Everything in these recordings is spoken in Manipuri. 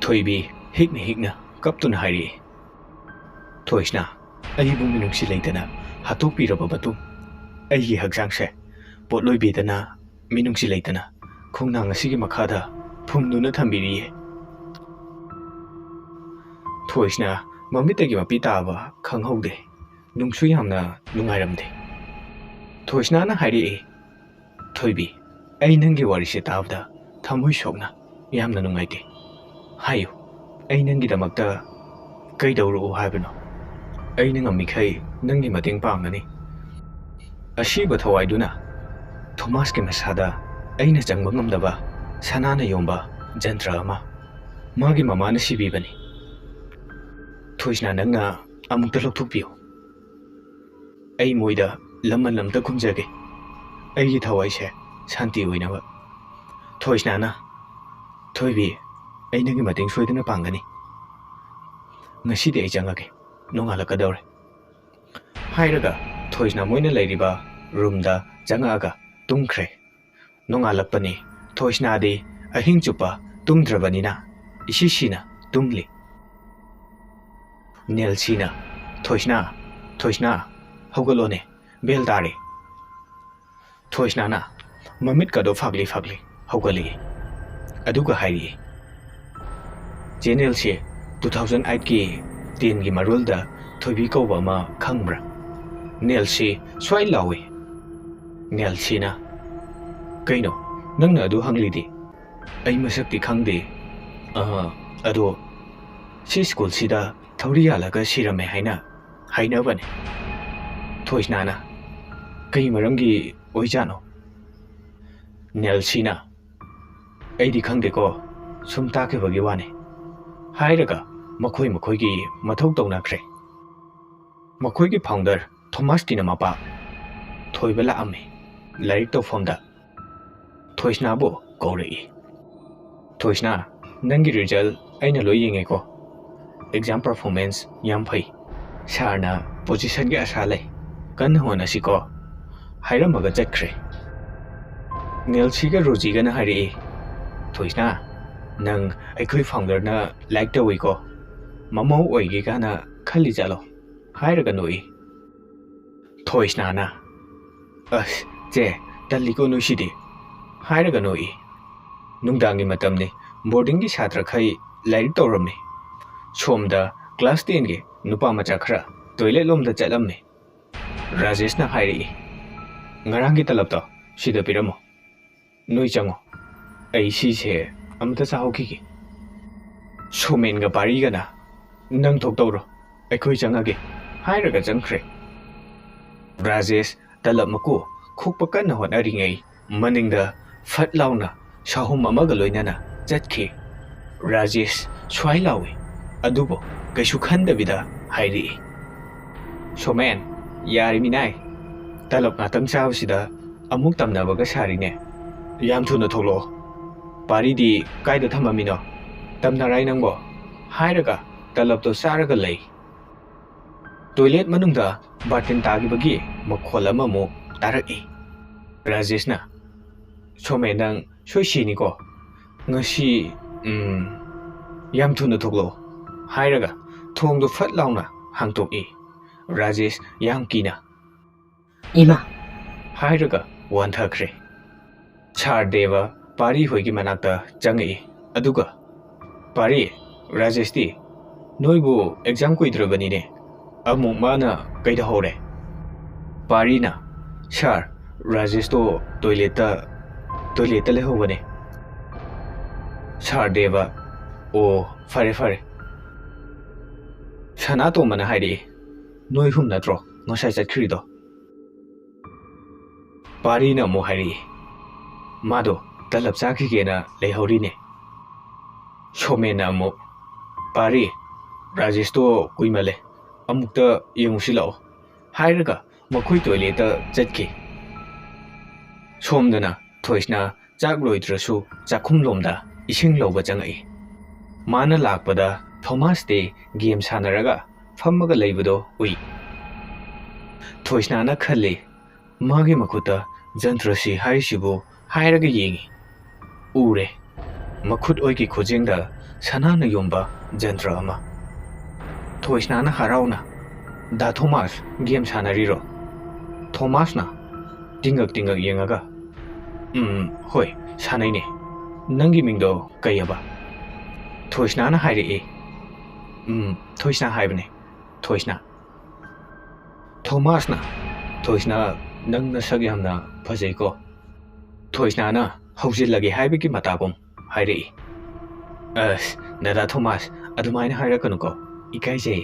ꯊꯣꯏꯕꯤ ꯍꯤꯛꯅ ꯍꯤꯛꯅ ꯀꯞꯇꯨꯅ ꯍꯥꯏꯔꯛꯏ꯫ ꯊꯣꯏꯁꯅꯥ, ꯑꯩꯕꯨ ꯃꯤꯅꯨꯡꯁꯤ ꯂꯩꯇꯅ ꯍꯥꯠꯇꯣꯛꯄꯤꯔꯕ ꯃꯇꯨꯡ ꯑꯩꯒꯤ ꯍꯛꯆꯥꯡꯁꯦ ꯄꯣꯠꯂꯣꯏꯕꯤꯗꯅ ꯃꯤꯅꯨꯡꯁꯤ ꯂꯩꯇꯅ ꯈꯣꯡꯅꯥꯡ ꯑꯁꯤꯒꯤ ꯃꯈꯥꯗ ꯐꯨꯝꯗꯨꯅ ꯊꯝꯕꯤꯔꯤꯌꯦ꯫ ꯊꯣꯏꯁꯅ ꯃꯃꯤꯠꯇꯒꯤ ꯃꯄꯤ ꯇꯥꯕ ꯈꯪꯍꯧꯗꯦ, ꯅꯨꯡꯁꯨ ꯌꯥꯝꯅ ꯅꯨꯡꯉꯥꯏꯔꯝꯗꯦ꯫ ꯊꯣꯏꯁꯅꯥꯅ ꯍꯥꯏꯔꯛꯏ, ꯊꯣꯏꯕꯤ, ꯑꯩ ꯅꯪꯒꯤ ꯋꯥꯔꯤꯁꯦ ꯇꯥꯕꯗ ꯊꯃꯣꯏ ꯁꯣꯛꯅ ꯌꯥꯝꯅ ꯅꯨꯡꯉꯥꯏꯇꯦ꯫ ꯍꯥꯏꯌꯨ, ꯑꯩ ꯅꯪꯒꯤꯗꯃꯛꯇ ꯀꯩꯗꯧꯔꯛꯎ ꯍꯥꯏꯕꯅꯣ? ꯑꯩꯅ ꯉꯝꯃꯤꯈꯩ ꯅꯪꯒꯤ ꯃꯇꯦꯡ ꯄꯥꯡꯒꯅꯤ꯫ ꯑꯁꯤꯕ ꯊꯋꯥꯏꯗꯨꯅ ꯊꯣꯃꯥꯁꯀꯤ ꯃꯁꯥꯗ ꯑꯩꯅ ꯆꯪꯕ ꯉꯝꯗꯕ ꯁꯅꯥꯅ ꯌꯣꯝꯕ ꯖꯟꯇ꯭ꯔ ꯑꯃ ꯃꯥꯒꯤ ꯃꯃꯥꯅ ꯁꯤꯕꯤꯕꯅꯤ꯫ ꯊꯣꯏꯁꯅꯥ, ꯅꯪꯅ ꯑꯃꯨꯛꯇ ꯂꯧꯊꯣꯛꯄꯤꯌꯨ꯫ ꯑꯩ ꯃꯣꯏꯗ ꯂꯃꯟ ꯑꯃꯇ ꯈꯨꯝꯖꯒꯦ, ꯑꯩꯒꯤ ꯊꯋꯥꯏꯁꯦ ꯁꯥꯟꯇꯤ ꯑꯣꯏꯅꯕ꯫ ꯊꯣꯏꯁꯅꯥꯅ, ꯊꯣꯏꯕꯤ, ꯑꯩ ꯅꯪꯒꯤ ꯃꯇꯦꯡ ꯁꯣꯏꯗꯅ ꯄꯥꯡꯒꯅꯤ꯫ ꯉꯁꯤꯗꯤ ꯑꯩ ꯆꯪꯉꯒꯦ, ꯅꯣꯡꯉꯥꯜꯂꯛꯀꯗꯧꯔꯦ꯫ ꯍꯥꯏꯔꯒ ꯊꯣꯏꯁꯅꯥ ꯃꯣꯏꯅ ꯂꯩꯔꯤꯕ ꯔꯨꯝꯗ ꯆꯪꯉꯛꯑꯒ ꯇꯨꯝꯈ꯭ꯔꯦ꯫ ꯅꯣꯡꯉꯥꯜꯂꯛꯄꯅꯤ꯫ ꯊꯣꯏꯁꯅꯥꯗꯤ ꯑꯍꯤꯡ ꯆꯨꯞꯄ ꯇꯨꯝꯗ꯭ꯔꯕꯅꯤꯅ ꯏꯁꯤꯁꯤꯅ ꯇꯨꯝꯂꯤ꯫ ꯅꯦꯜꯁꯤꯅ, ꯊꯣꯏꯁꯅꯥ, ꯊꯣꯏꯁꯅꯥ, ꯍꯧꯒꯠꯂꯣꯅꯦ, ꯕꯦꯜ ꯇꯥꯔꯦ꯫ ꯊꯣꯏꯁꯅꯥꯅ ꯃꯃꯤꯠꯀꯗꯣ ꯐꯥꯛꯂꯤ ꯐꯥꯛꯂꯤ ꯍꯧꯒꯠꯂꯛꯏ, ꯑꯗꯨꯒ ꯍꯥꯏꯔꯛꯏ, ꯆꯦ ꯅꯦꯜꯁꯤ, 2008ꯀꯤ 10ꯒꯤ ꯃꯔꯣꯜꯗ ꯊꯣꯏꯕꯤ ꯀꯧꯕ ꯑꯃ ꯈꯪꯕ꯭ꯔꯥ? ꯅꯦꯜꯁꯤ ꯁ꯭ꯋꯥꯏ ꯂꯥꯎꯏ꯫ ꯅꯦꯜꯁꯤꯅ, ꯀꯩꯅꯣ ꯅꯪꯅ ꯑꯗꯨ ꯍꯪꯂꯤꯗꯤ? ꯑꯩ ꯃꯁꯛꯇꯤ ꯈꯪꯗꯦ, ꯑꯗꯣ ꯁꯤ ꯁ꯭ꯀꯨꯜꯁꯤꯗ ꯊꯧꯔꯤ ꯌꯥꯜꯂꯒ ꯁꯤꯔꯝꯃꯦ ꯍꯥꯏꯅ ꯍꯥꯏꯅꯕꯅꯦ꯫ ꯊꯣꯏꯁꯅꯥꯅ, ꯀꯩ ꯃꯔꯝꯒꯤ ꯑꯣꯏꯖꯥꯠꯅꯣ? ꯅꯦꯜꯁꯤꯅ, ꯑꯩꯗꯤ ꯈꯪꯗꯦꯀꯣ, ꯁꯨꯝ ꯇꯥꯈꯤꯕꯒꯤ ꯋꯥꯅꯤ꯫ ꯍꯥꯏꯔꯒ ꯃꯈꯣꯏꯒꯤ ꯃꯊꯧ ꯇꯧꯅꯈ꯭ꯔꯦ꯫ ꯃꯈꯣꯏꯒꯤ ꯐꯥꯎꯟꯗꯔ ꯊꯣꯃꯥꯁꯀꯤꯅ ꯃꯄꯥ ꯊꯣꯏꯕ ꯂꯥꯛꯑꯝꯃꯤ ꯂꯥꯏꯔꯤꯛ ꯇꯧꯐꯝꯗ꯫ ꯊꯣꯏꯁꯅꯥꯕꯨ ꯀꯧꯔꯛꯏ꯫ ꯊꯣꯏꯁꯅꯥ, ꯅꯪꯒꯤ ꯔꯤꯖꯜ ꯑꯩꯅ ꯂꯣꯏ ꯌꯦꯡꯉꯦꯀꯣ, ꯑꯦꯛꯖꯥꯝ ꯄꯔꯐꯣꯔꯃꯦꯟꯁ ꯌꯥꯝ ꯐꯩ, ꯁꯥꯔꯅ ꯄꯣꯖꯤꯁꯟꯒꯤ ꯑꯁꯥ ꯂꯩ, ꯀꯟꯅ ꯍꯣꯠꯅꯁꯤꯀꯣ, ꯍꯥꯏꯔꯝꯃꯒ ꯆꯠꯈ꯭ꯔꯦ꯫ ꯅꯦꯜꯁꯤꯒ ꯔꯣꯖꯤꯒꯅ ꯍꯥꯏꯔꯛꯏ, ꯊꯣꯏꯁꯅꯥ, ꯅꯪ ꯑꯩꯈꯣꯏ ꯐꯥꯎꯟꯗꯔꯅ ꯂꯥꯏꯛ ꯇꯧꯏꯀꯣ, ꯃꯃꯧ ꯑꯣꯏꯒꯦ ꯀꯥꯏꯅ ꯈꯜꯂꯤ ꯆꯠꯂꯣ, ꯍꯥꯏꯔꯒ ꯅꯣꯛꯏ꯫ ꯊꯣꯏꯁꯅꯥꯅ, ꯑꯁ ꯆꯦ, ꯇꯜꯂꯤꯀꯣ ꯅꯣꯏꯁꯤꯗꯤ, ꯍꯥꯏꯔꯒ ꯅꯣꯛꯏ꯫ ꯅꯨꯡꯗꯥꯡꯒꯤ ꯃꯇꯝꯅꯤ꯫ ꯕꯣꯔꯗꯤꯡꯒꯤ ꯁꯥꯇ꯭ꯔꯈꯩ ꯂꯥꯏꯔꯤꯛ ꯇꯧꯔꯝꯃꯤ꯫ ꯁꯣꯝꯗ ꯀ꯭ꯂꯥꯁ 10ꯒꯤ ꯅꯨꯄꯥ ꯃꯆꯥ ꯈꯔ ꯇꯣꯏꯂꯦꯠ ꯂꯣꯝꯗ ꯆꯠꯂꯝꯃꯤ꯫ ꯔꯥꯖꯦꯁꯅ ꯍꯥꯏꯔꯛꯏ, ꯉꯔꯥꯡꯒꯤ ꯇꯂꯞꯇꯣ ꯁꯤꯗ ꯄꯤꯔꯝꯃꯣ, ꯅꯣꯏ ꯆꯪꯉꯣ, ꯑꯩ ꯁꯤꯁꯦ ꯑꯝꯇ ꯆꯥꯍꯧꯈꯤꯒꯦ꯫ ꯁꯣꯃꯦꯟꯒ ꯄꯥꯔꯤꯒꯅ, ꯅꯪ ꯊꯣꯛ ꯇꯧꯔꯣ, ꯑꯩꯈꯣꯏ ꯆꯪꯉꯒꯦ, ꯍꯥꯏꯔꯒ ꯆꯪꯈ꯭ꯔꯦ꯫ ꯔꯥꯖꯦꯁ ꯇꯂꯞ ꯃꯀꯨ ꯈꯣꯛꯄ ꯀꯟꯅ ꯍꯣꯠꯅꯔꯤꯉꯩ ꯃꯅꯤꯡꯗ ꯐꯠ ꯂꯥꯎꯅ ꯁꯥꯍꯨꯝ ꯑꯃꯒ ꯂꯣꯏꯅꯅ ꯆꯠꯈꯤ꯫ ꯔꯥꯖꯦꯁ ꯁ꯭ꯋꯥꯏ ꯂꯥꯎꯏ, ꯑꯗꯨꯕꯨ ꯀꯩꯁꯨ ꯈꯟꯗꯕꯤꯗ ꯍꯥꯏꯔꯛꯏ, ꯁꯣꯃꯦꯟ, ꯌꯥꯔꯤꯃꯤꯅꯥꯏ, ꯇꯂꯞ ꯉꯥꯛꯇꯪ ꯆꯥꯕꯁꯤꯗ ꯑꯃꯨꯛ ꯇꯝꯅꯕꯒ ꯁꯥꯔꯤꯅꯦ, ꯌꯥꯝ ꯊꯨꯅ ꯊꯣꯛꯂꯛꯑꯣ꯫ ꯄꯥꯔꯤꯗꯤ ꯀꯥꯏꯗ ꯊꯝꯃꯝꯃꯤꯅꯣ? ꯇꯝꯅꯔꯥꯏ ꯅꯪꯕꯣ, ꯍꯥꯏꯔꯒ ꯇꯂꯞꯇꯣ ꯆꯥꯔꯒ ꯂꯩ꯫ ꯇꯣꯏꯂꯦꯠ ꯃꯅꯨꯡꯗ ꯕꯥꯔꯇꯤꯟ ꯇꯥꯈꯤꯕꯒꯤ ꯃꯈꯣꯜ ꯑꯃꯃꯨꯛ ꯇꯥꯔꯛꯏ꯫ ꯔꯥꯖꯦꯁꯅ, ꯁꯣꯃꯦꯟ, ꯅꯪ ꯁꯣꯏ ꯁꯤꯅꯤꯀꯣ, ꯉꯁꯤ ꯌꯥꯝ ꯊꯨꯅ ꯊꯣꯛꯂꯛꯑꯣ, ꯍꯥꯏꯔꯒ ꯊꯣꯡꯗꯣ ꯐꯠ ꯂꯥꯎꯅ ꯍꯥꯡꯇꯣꯛꯏ꯫ ꯔꯥꯖꯦꯁ ꯌꯥꯝ ꯀꯤꯅ, ꯏꯃꯥ, ꯍꯥꯏꯔꯒ ꯋꯥꯟꯊꯈ꯭ꯔꯦ꯫ ꯁꯥꯔ ꯗꯦꯕ ꯄꯥꯔꯤ ꯍꯣꯏꯒꯤ ꯃꯅꯥꯛꯇ ꯆꯪꯉꯛꯏ, ꯑꯗꯨꯒ, ꯄꯥꯔꯤ, ꯔꯥꯖꯦꯁꯇꯤ ꯅꯣꯏꯕꯨ ꯑꯦꯛꯖꯥꯝ ꯀꯨꯏꯗ꯭ꯔꯕꯅꯤꯅꯦ, ꯑꯃꯨꯛ ꯃꯥꯅ ꯀꯩꯗꯧꯍꯧꯔꯦ? ꯄꯥꯔꯤꯅ, ꯁꯥꯔ, ꯔꯥꯖꯦꯁꯇꯣ ꯇꯣꯏꯂꯦꯠꯇ ꯂꯩꯍꯧꯕꯅꯦ꯫ ꯁꯥꯔ ꯗꯦꯕ, ꯑꯣ, ꯐꯔꯦ ꯐꯔꯦ꯫ ꯁꯅꯥꯇꯣꯝꯕꯅ ꯍꯥꯏꯔꯛꯏ, ꯅꯣꯏ ꯍꯨꯝ ꯅꯠꯇ꯭ꯔꯣ ꯉꯁꯥꯏ ꯆꯠꯈ꯭ꯔꯤꯗꯣ? ꯄꯥꯔꯤꯅ ꯑꯃꯨꯛ ꯍꯥꯏꯔꯛꯏ, ꯃꯥꯗꯣ ꯇꯂꯞ ꯆꯥꯈꯤꯒꯦꯅ ꯂꯩꯍꯧꯔꯤꯅꯦ꯫ ꯁꯣꯃꯦꯟꯅ ꯑꯃꯨꯛ, ꯄꯥꯔꯤ, ꯔꯥꯖꯦꯁꯇꯣ ꯀꯨꯏꯃꯜꯂꯦ, ꯑꯃꯨꯛꯇ ꯌꯦꯡꯉꯨꯁꯤ ꯂꯥꯛꯑꯣ, ꯍꯥꯏꯔꯒ ꯃꯈꯣꯏ ꯇꯣꯏꯂꯦꯠꯇ ꯆꯠꯈꯤ꯫ ꯁꯣꯝꯗꯅ ꯊꯣꯏꯁꯅꯥ ꯆꯥꯛ ꯂꯣꯏꯗ꯭ꯔꯁꯨ ꯆꯥꯛꯈꯨꯝꯂꯣꯝꯗ ꯏꯁꯤꯡ ꯂꯧꯕ ꯆꯪꯉꯛꯏ꯫ ꯃꯥꯅ ꯂꯥꯛꯄꯗ ꯊꯣꯃꯥꯁꯇꯤ ꯒꯦꯝ ꯁꯥꯟꯅꯔꯒ ꯐꯝꯃꯒ ꯂꯩꯕꯗꯣ ꯎꯏ꯫ ꯊꯣꯏꯁꯅꯥꯅ ꯈꯜꯂꯤ, ꯃꯥꯒꯤ ꯃꯈꯨꯠꯇ ꯖꯟꯇ꯭ꯔꯁꯤ ꯍꯥꯏꯔꯤꯁꯤꯕꯨ, ꯍꯥꯏꯔꯒ ꯌꯦꯡꯉꯤ꯫ ꯎꯔꯦ, ꯃꯈꯨꯠ ꯑꯣꯏꯒꯤ ꯈꯨꯖꯦꯡꯗ ꯁꯅꯥꯅ ꯌꯣꯟꯕ ꯖꯟꯇ꯭ꯔ ꯑꯃ ꯊꯣꯏꯁꯅꯥꯅ ꯍꯔꯥꯎꯅ ꯗꯥ ꯊꯣꯃꯥꯁ ꯒꯦꯝ ꯁꯥꯟꯅꯔꯤꯔꯣ ꯊꯣꯃꯥꯁꯅ ꯇꯤꯡꯉꯛ ꯌꯦꯡꯉꯒ ꯍꯣꯏ ꯁꯥꯟꯅꯩꯅꯦ ꯅꯪꯒꯤ ꯃꯤꯡꯗꯣ ꯀꯩꯑꯕ ꯊꯣꯏꯁꯅꯥꯅ ꯍꯥꯏꯔꯛꯏ ꯊꯣꯏꯁꯅꯥ ꯍꯥꯏꯕꯅꯦ ꯊꯣꯏꯁꯅꯥ ꯊꯣꯃꯥꯁꯅ ꯊꯣꯏꯁꯅꯥ ꯅꯪ ꯅꯁꯛ ꯌꯥꯝꯅ ꯐꯖꯩꯀꯣ ꯊꯣꯏꯁꯅꯥꯅ ꯍꯧꯖꯤꯜꯂꯒꯦ ꯍꯥꯏꯕꯒꯤ ꯃꯇꯥꯒꯨꯝ ꯍꯥꯏꯔꯛꯏ ꯑꯁ ꯗꯗꯥ ꯊꯣꯃꯥꯁ ꯑꯗꯨꯃꯥꯏꯅ ꯍꯥꯏꯔꯛꯀꯅꯨꯀꯣ ꯏꯀꯥꯏꯖꯩ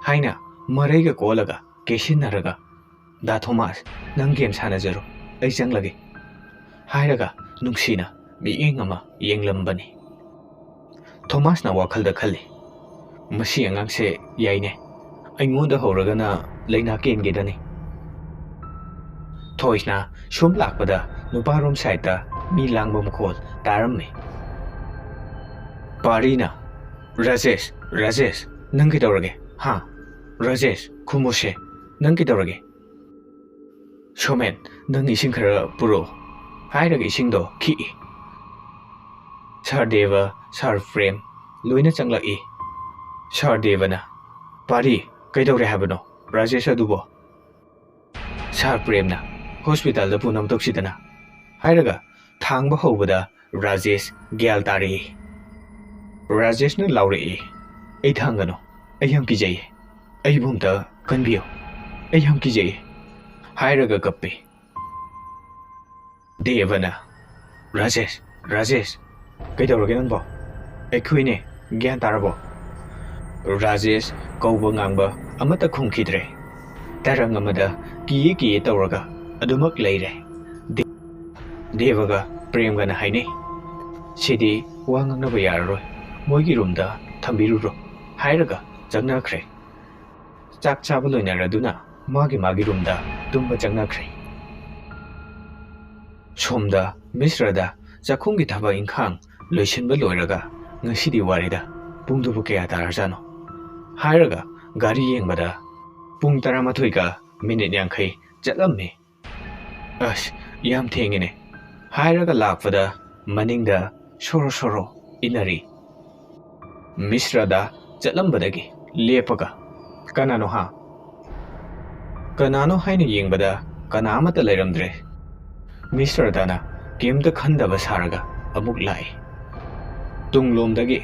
ꯍꯥꯏꯅ ꯃꯔꯩꯒ ꯀꯣꯜꯂꯒ ꯀꯦꯁꯤꯟꯅꯔꯒ ꯗꯥ ꯊꯣꯃꯥꯁ ꯅꯪ ꯒꯦꯝ ꯁꯥꯟꯅꯖꯔꯣ ꯑꯩ ꯆꯪꯂꯒꯦ ꯍꯥꯏꯔꯒ ꯅꯨꯡꯁꯤꯅ ꯃꯤꯠꯌꯦꯡ ꯑꯃ ꯌꯦꯡꯂꯝꯕꯅꯤ ꯊꯣꯃꯥꯁꯅ ꯋꯥꯈꯜꯗ ꯈꯜꯂꯤ ꯃꯁꯤ ꯑꯉꯥꯡꯁꯦ ꯌꯥꯏꯅꯦ ꯑꯩꯉꯣꯟꯗ ꯍꯧꯔꯒꯅ ꯂꯩꯅꯥ ꯀꯦꯟꯒꯦꯗꯅꯤ ꯊꯣꯏꯁꯅꯥ ꯁꯨꯝ ꯂꯥꯛꯄꯗ ꯅꯨꯄꯥꯔꯣꯝ ꯁꯥꯏꯠꯇ ꯃꯤ ꯂꯥꯡꯕ ꯃꯈꯣꯜ ꯇꯥꯔꯝꯃꯤ ꯄꯥꯔꯤꯅ ꯔꯥꯖꯦꯁ ꯅꯪ ꯀꯩꯗꯧꯔꯒꯦ ꯍꯥ ꯔꯥꯖꯦꯁ ꯈꯨꯝꯃꯨꯁꯦ ꯅꯪ ꯀꯩꯗꯧꯔꯒꯦ ꯁꯣꯃꯦꯟ ꯅꯪ ꯏꯁꯤꯡ ꯈꯔ ꯄꯨꯔꯛꯑꯣ ꯍꯥꯏꯔꯒ ꯏꯁꯤꯡꯗꯣ ꯈꯤꯛꯏ ꯁꯥꯔ ꯗꯦꯕ ꯁꯥꯔ ꯄ꯭ꯔꯦꯝ ꯂꯣꯏꯅ ꯆꯪꯂꯛꯏ ꯁꯥꯔ ꯗꯦꯕꯅ ꯄꯥꯔꯤ ꯀꯩꯗꯧꯔꯦ ꯍꯥꯏꯕꯅꯣ ꯔꯥꯖꯦꯁ ꯑꯗꯨꯕꯣ ꯁꯥꯔ ꯄ꯭ꯔꯦꯝꯅ ꯍꯣꯁꯄꯤꯇꯥꯜꯗ ꯄꯨꯅꯕ ꯇꯧꯁꯤꯗꯅ ꯍꯥꯏꯔꯒ ꯊꯥꯡꯕ ꯍꯧꯕꯗ ꯔꯥꯖꯦꯁ ꯒ꯭ꯌꯥꯟ ꯇꯥꯔꯛꯏ ꯔꯥꯖꯦꯁꯅ ꯂꯥꯎꯔꯛꯏ ꯑꯩ ꯊꯥꯡꯒꯅꯨ ꯑꯩ ꯌꯥꯝ ꯀꯤꯖꯩꯌꯦ ꯑꯩꯕꯨ ꯑꯝꯇ ꯀꯟꯕꯤꯌꯨ ꯑꯩ ꯌꯥꯝ ꯀꯤꯖꯩꯌꯦ ꯍꯥꯏꯔꯒ ꯀꯞꯄꯤ ꯗꯦꯕꯅ ꯔꯥꯖꯦꯁ ꯀꯩꯗꯧꯔꯒꯦ ꯅꯪꯕꯣ ꯑꯩꯈꯣꯏꯅꯦ ꯒ꯭ꯌꯥꯟ ꯇꯥꯔꯕꯣ ꯔꯥꯖꯦꯁ ꯀꯧꯕ ꯉꯥꯡꯕ ꯑꯃꯠꯇ ꯈꯨꯝꯈꯤꯗ꯭ꯔꯦ ꯇꯔꯪ ꯑꯃꯗ ꯀꯤꯌꯦ ꯇꯧꯔꯒ ꯑꯗꯨꯃꯛ ꯂꯩꯔꯦ ꯗꯦꯕꯒ ꯄ꯭ꯔꯦꯝꯒꯅ ꯍꯥꯏꯅꯩ ꯁꯤꯗꯤ ꯋꯥ ꯉꯥꯡꯅꯕ ꯌꯥꯔꯔꯣꯏ ꯃꯣꯏꯒꯤ ꯔꯨꯝꯗ ꯊꯝꯕꯤꯔꯨꯔꯣ ꯍꯥꯏꯔꯒ ꯆꯪꯅꯈ꯭ꯔꯦ ꯆꯥꯛ ꯆꯥꯕ ꯂꯣꯏꯅꯔꯗꯨꯅ ꯃꯥꯒꯤ ꯔꯨꯝꯗ ꯇꯨꯝꯕ ꯆꯪꯅꯈ꯭ꯔꯦ ꯁꯣꯝꯗ ꯃꯤꯁ ꯔꯥꯙꯥ ꯆꯥꯛꯈꯨꯝꯒꯤ ꯊꯕꯛ ꯏꯪꯈꯥꯡ ꯂꯣꯏꯁꯤꯟꯕ ꯂꯣꯏꯔꯒ ꯉꯁꯤꯗꯤ ꯋꯥꯔꯤꯗ ꯄꯨꯡꯗꯨꯕꯨ ꯀꯌꯥ ꯇꯥꯔꯖꯥꯠꯅꯣ ꯍꯥꯏꯔꯒ ꯒꯥꯔꯤ ꯌꯦꯡꯕꯗ ꯄꯨꯡ 11:50 ꯆꯠꯂꯝꯃꯤ ꯑꯁ ꯌꯥꯝ ꯊꯦꯡꯉꯤꯅꯦ ꯍꯥꯏꯔꯒ ꯂꯥꯛꯄꯗ ꯃꯅꯤꯡꯗ ꯁꯣꯔꯣ ꯏꯟꯅꯔꯤ ꯃꯤꯁ ꯔꯥꯙꯥ ꯆꯠꯂꯝꯕꯗꯒꯤ ꯂꯦꯞꯄꯒ ꯀꯅꯥꯅꯣ ꯍꯥꯏꯅ ꯌꯦꯡꯕꯗ ꯀꯅꯥ ꯑꯃꯠꯇ ꯂꯩꯔꯝꯗ꯭ꯔꯦ ꯃꯤꯁ ꯔꯥꯙꯥꯅ ꯀꯦꯝꯇ ꯈꯟꯗꯕ ꯁꯥꯔꯒ ꯑꯃꯨꯛ ꯂꯥꯛꯏ ꯇꯨꯡꯂꯣꯝꯗꯒꯤ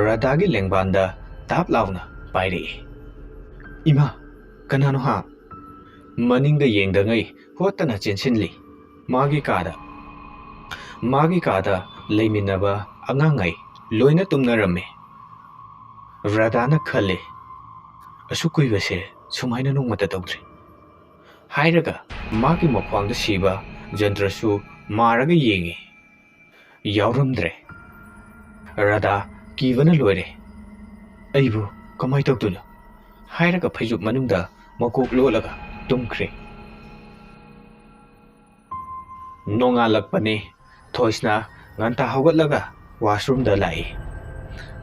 ꯔꯥꯙꯥꯒꯤ ꯂꯦꯡꯕꯥꯟꯗ ꯇꯥꯞ ꯂꯥꯎꯅ ꯄꯥꯏꯔꯛꯏ ꯏꯃꯥ ꯀꯅꯥꯅꯣ ꯃꯅꯤꯡꯗ ꯌꯦꯡꯗꯉꯩ ꯍꯣꯠꯇꯅ ꯆꯦꯟꯁꯤꯜꯂꯤ ꯃꯥꯒꯤ ꯀꯥꯗ ꯂꯩꯃꯤꯟꯅꯕ ꯑꯉꯥꯡꯉꯩ ꯂꯣꯏꯅ ꯇꯨꯝꯅꯔꯝꯃꯤ ꯔꯥꯙꯥꯅ ꯈꯜꯂꯤ ꯑꯁꯨꯛ ꯀꯨꯏꯕꯁꯦ ꯁꯨꯃꯥꯏꯅ ꯅꯣꯡꯃꯇ ꯇꯧꯗ꯭ꯔꯤ ꯍꯥꯏꯔꯒ ꯃꯥꯒꯤ ꯃꯈ꯭ꯋꯥꯡꯗ ꯁꯤꯕ ꯖꯟꯇ꯭ꯔꯁꯨ ꯃꯥꯔꯒ ꯌꯦꯡꯉꯤ ꯌꯥꯎꯔꯝꯗ꯭ꯔꯦ ꯔꯥꯙꯥ ꯀꯤꯕꯅ ꯂꯣꯏꯔꯦ ꯑꯩꯕꯨ ꯀꯃꯥꯏ ꯇꯧꯗꯣꯏꯅꯣ ꯍꯥꯏꯔꯒ ꯐꯩꯖꯨꯞ ꯃꯅꯨꯡꯗ ꯃꯀꯣꯛ ꯂꯣꯠꯂꯒ ꯇꯨꯝꯈ꯭ꯔꯦ ꯅꯣꯡꯉꯥꯜꯂꯛꯄꯅꯤ ꯊꯣꯏꯁꯅꯥ ꯉꯟꯇꯥ ꯍꯧꯒꯠꯂꯒ ꯋꯥꯁꯔꯨꯝꯗ ꯂꯥꯛꯏ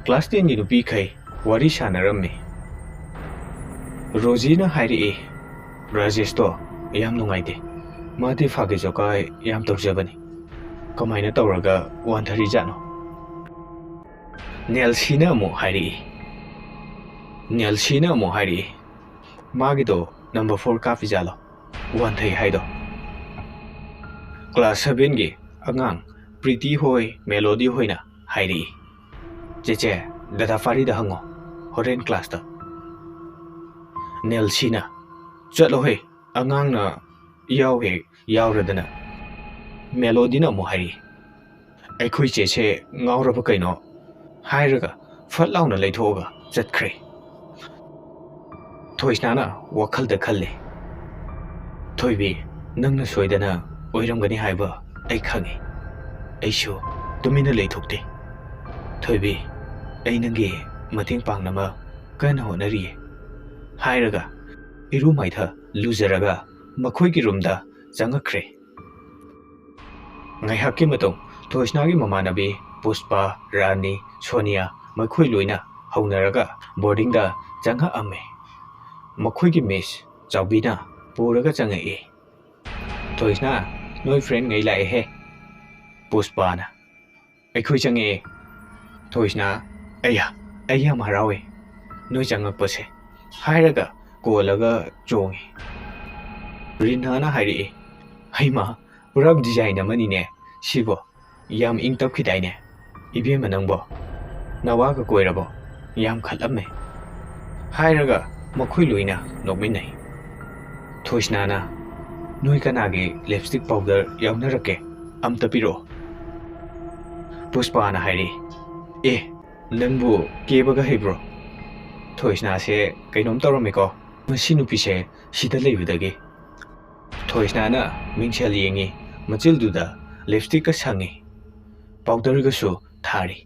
ꯀ꯭ꯂꯥꯁ 10ꯒꯤ ꯅꯨꯄꯤꯈꯩ ꯋꯥꯔꯤ ꯁꯥꯟꯅꯔꯝꯃꯤ ꯔꯣꯖꯤꯅ ꯍꯥꯏꯔꯛꯏ ꯔꯥꯖꯦꯁꯇꯣ ꯌꯥꯝ ꯅꯨꯡꯉꯥꯏꯇꯦ ꯃꯥꯗꯤ ꯐꯥꯒꯤ ꯖꯣꯒꯥꯏ ꯌꯥꯝ ꯇꯧꯖꯕꯅꯤ ꯀꯃꯥꯏꯅ ꯇꯧꯔꯒ ꯋꯥꯟꯊꯔꯤꯖꯥꯠꯅꯣ ꯅꯦꯜꯁꯤꯅ ꯑꯃꯨꯛ ꯍꯥꯏꯔꯛꯏ ꯃꯥꯒꯤꯗꯣ ꯅꯝꯕꯔ 4 ꯀꯥꯞꯄꯤꯖꯥꯠꯂꯣ ꯋꯥꯟꯊꯩ ꯍꯥꯏꯗꯣ ꯀ꯭ꯂꯥꯁ 7ꯒꯤ ꯑꯉꯥꯡ ꯄ꯭ꯔꯤꯇꯤ ꯍꯣꯏ ꯃꯦꯂꯣꯗꯤ ꯍꯣꯏꯅ ꯍꯥꯏꯔꯛꯏ ꯆꯦꯆꯦ ꯗꯗꯥ ꯐꯥꯔꯤꯗ ꯍꯪꯉꯣ ꯍꯣꯔꯦꯟ ꯀ꯭ꯂꯥꯁꯇ ꯅꯦꯜꯁꯤꯅ ꯆꯠꯂꯣꯍꯦ ꯑꯉꯥꯡꯅ ꯌꯥꯎꯔꯗꯅ ꯃꯦꯂꯣꯗꯤꯅ ꯑꯃꯨꯛ ꯍꯥꯏꯔꯛꯏ ꯑꯩꯈꯣꯏ ꯆꯦꯁꯦ ꯉꯥꯎꯔꯕ ꯀꯩꯅꯣ ꯍꯥꯏꯔꯒ ꯐꯠ ꯂꯥꯎꯅ ꯂꯩꯊꯣꯛꯑꯒ ꯆꯠꯈ꯭ꯔꯦ ꯊꯣꯏꯁꯅꯥꯅ ꯋꯥꯈꯜꯗ ꯈꯜꯂꯤ ꯊꯣꯏꯕꯤ ꯅꯪꯅ ꯁꯣꯏꯗꯅ ꯑꯣꯏꯔꯝꯒꯅꯤ ꯍꯥꯏꯕ ꯑꯩ ꯈꯪꯉꯤ ꯑꯩꯁꯨ ꯇꯨꯃꯤꯟꯅ ꯂꯩꯊꯣꯛꯇꯦ ꯊꯣꯏꯕꯤ ꯑꯩ ꯅꯪꯒꯤ ꯃꯇꯦꯡ ꯄꯥꯡꯅꯕ ꯀꯟꯅ ꯍꯣꯠꯅꯔꯤꯌꯦ ꯍꯥꯏꯔꯒ ꯏꯔꯨ ꯃꯥꯏꯊ ꯂꯨꯖꯔꯒ ꯃꯈꯣꯏꯒꯤ ꯔꯨꯝꯗ ꯆꯪꯉꯛꯈ꯭ꯔꯦ ꯉꯥꯏꯍꯥꯛꯀꯤ ꯃꯇꯨꯡ ꯊꯣꯏꯁꯅꯥꯒꯤ ꯃꯃꯥꯟꯅꯕꯤ ꯄꯨꯁꯄꯥ ꯔꯥꯅꯤ ꯁꯣꯅꯤꯌꯥ ꯃꯈꯣꯏ ꯂꯣꯏꯅ ꯍꯧꯅꯔꯒ ꯕꯣꯔꯗꯤꯡꯗ ꯆꯪꯉꯛꯑꯝꯃꯤ ꯃꯈꯣꯏꯒꯤ ꯃꯤꯁ ꯆꯥꯎꯕꯤꯅ ꯄꯨꯔꯒ ꯆꯪꯉꯛꯏ ꯊꯣꯏꯁꯅꯥ ꯅꯣꯏ ꯐ꯭ꯔꯦꯟ ꯉꯩ ꯂꯥꯛꯑꯦꯍꯦ ꯄꯨꯁꯄꯥꯅ ꯑꯩꯈꯣꯏ ꯆꯪꯉꯛꯑꯦ ꯊꯣꯏꯁꯅ ꯑꯩ ꯌꯥꯝ ꯍꯔꯥꯎꯋꯦ ꯅꯣꯏ ꯆꯪꯉꯛꯄꯁꯦ ꯍꯥꯏꯔꯒ ꯀꯣꯜꯂꯒ ꯆꯣꯡꯉꯤ ꯔꯤꯅꯥꯅ ꯍꯥꯏꯔꯛꯏ ꯍꯩꯃꯥ ꯄꯨꯔꯥ ꯗꯤꯖꯥꯏꯟ ꯑꯃꯅꯤꯅꯦ ꯁꯤꯕꯣ ꯌꯥꯝ ꯏꯪ ꯇꯞꯈꯤꯗꯥꯏꯅꯦ ꯏꯕꯦꯝꯃ ꯅꯪꯕꯣ ꯅꯋꯥꯒ ꯀꯣꯏꯔꯕꯣ ꯌꯥꯝ ꯈꯠꯂꯝꯃꯦ ꯍꯥꯏꯔꯒ ꯃꯈꯣꯏ ꯂꯣꯏꯅ ꯅꯣꯛꯃꯤꯟꯅꯩ ꯊꯣꯏꯁꯅꯥꯅ ꯅꯣꯏ ꯀꯅꯥꯒꯤ ꯂꯤꯞꯁꯇꯤꯛ ꯄꯥꯎꯗꯔ ꯌꯥꯎꯅꯔꯛꯀꯦ ꯑꯝꯇ ꯄꯤꯔꯛꯑꯣ ꯄꯨꯁꯄꯥꯅ ꯍꯥꯏꯔꯛꯏ ꯅꯪꯕꯨ ꯀꯦꯕꯒ ꯍꯩꯕ꯭ꯔꯣ ꯊꯣꯏꯁꯅꯥꯁꯦ ꯀꯩꯅꯣꯝ ꯇꯧꯔꯝꯃꯦꯀꯣ ꯃꯁꯤ ꯅꯨꯄꯤꯁꯦ ꯁꯤꯗ ꯂꯩꯕꯗꯒꯤ ꯊꯣꯏꯁꯅꯥꯅ ꯃꯤꯡꯁꯦꯜ ꯌꯦꯡꯉꯤ ꯃꯆꯤꯜꯗꯨꯗ ꯂꯤꯞꯁꯇꯤꯛꯀ ꯁꯪꯉꯤ ꯄꯥꯎꯗꯔꯒꯁꯨ ꯊꯥꯔꯤ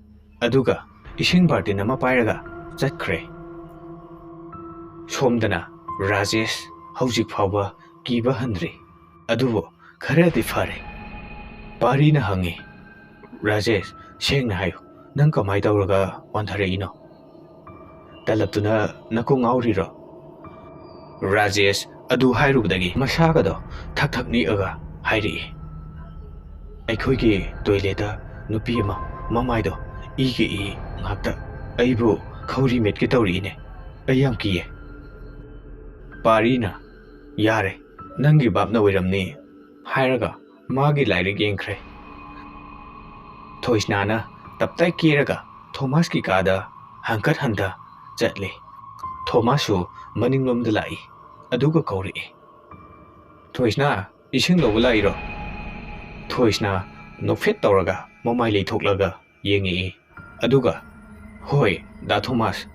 ꯑꯗꯨꯒ ꯏꯁꯤꯡ ꯕꯥꯔꯇꯤꯟ ꯑꯃ ꯄꯥꯏꯔꯒ ꯆꯠꯈ꯭ꯔꯦ ꯁꯣꯝꯗꯅ ꯔꯥꯖꯦꯁ ꯍꯧꯖꯤꯛ ꯐꯥꯎꯕ ꯀꯤꯕ ꯍꯟꯗ꯭ꯔꯤ ꯑꯗꯨꯕꯨ ꯈꯔꯗꯤ ꯐꯔꯦ ꯄꯥꯔꯤꯅ ꯍꯪꯉꯤ ꯔꯥꯖꯦꯁ ꯁꯦꯡꯅ ꯍꯥꯏꯌꯨ ꯅꯪ ꯀꯃꯥꯏ ꯇꯧꯔꯒ ꯋꯥꯟꯊꯔꯛꯏꯅꯣ ꯇꯂꯞꯇꯨꯅ ꯅꯀꯣꯡ ꯉꯥꯎꯔꯤꯔꯣ ꯔꯥꯖꯦꯁ ꯑꯗꯨ ꯍꯥꯏꯔꯨꯕꯗꯒꯤ ꯃꯁꯥꯒꯗꯣ ꯊꯛ ꯊꯛ ꯅꯤꯛꯑꯒ ꯍꯥꯏꯔꯛꯏ ꯑꯩꯈꯣꯏꯒꯤ ꯇꯣꯏꯂꯦꯠꯇ ꯅꯨꯄꯤ ꯑꯃ ꯃꯃꯥꯏꯗꯣ ꯏꯒꯤ ꯏ ꯉꯥꯛꯇ ꯑꯩꯕꯨ ꯈꯧꯔꯤ ꯃꯦꯠꯀꯦ ꯇꯧꯔꯛꯏꯅꯦ ꯑꯩ ꯌꯥꯝ ꯀꯤꯌꯦ ꯄꯥꯔꯤꯅ ꯌꯥꯔꯦ ꯅꯪꯒꯤ ꯕꯥꯞꯅ ꯑꯣꯏꯔꯝꯅꯤ ꯍꯥꯏꯔꯒ ꯃꯥꯒꯤ ꯂꯥꯏꯔꯤꯛ ꯌꯦꯡꯈ꯭ꯔꯦ ꯊꯣꯏꯁꯅꯥꯅ ꯇꯞꯇꯥꯏ ꯀꯦꯔꯒ ꯊꯣꯃꯥꯁꯀꯤ ꯀꯥꯗ ꯍꯟꯀꯠ ꯍꯟꯊ ꯆꯠꯂꯤ ꯊꯣꯃꯥꯁꯁꯨ ꯃꯅꯤꯡꯂꯣꯝꯗ ꯂꯥꯛꯏ ꯑꯗꯨꯒ ꯀꯧꯔꯛꯏ ꯊꯣꯏꯁꯅꯥ ꯏꯁꯤꯡ ꯂꯧꯕ ꯂꯥꯛꯏꯔꯣ ꯊꯣꯏꯁꯅꯥ ꯅꯣꯛꯐꯦꯠ ꯇꯧꯔꯒ ꯃꯃꯥꯏ ꯂꯩꯊꯣꯛꯂꯒ ꯌꯦꯡꯉꯛꯏ ꯑꯗꯨꯒ ꯍꯣꯏ ꯗꯥ ꯊꯣꯃꯥꯁ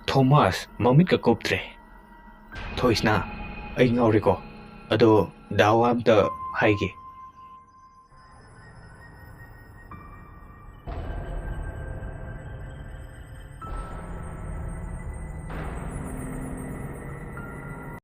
ꯊꯣꯃꯥꯁ ꯃꯃꯤꯠꯀ ꯀꯨꯞꯇ꯭ꯔꯦ ꯊꯣꯏꯁꯅꯥ ꯑꯩ ꯉꯥꯎꯔꯦꯀꯣ ꯑꯗꯣ ꯗꯥ ꯋꯥ ꯑꯝꯇ ꯍꯥꯏꯒꯦ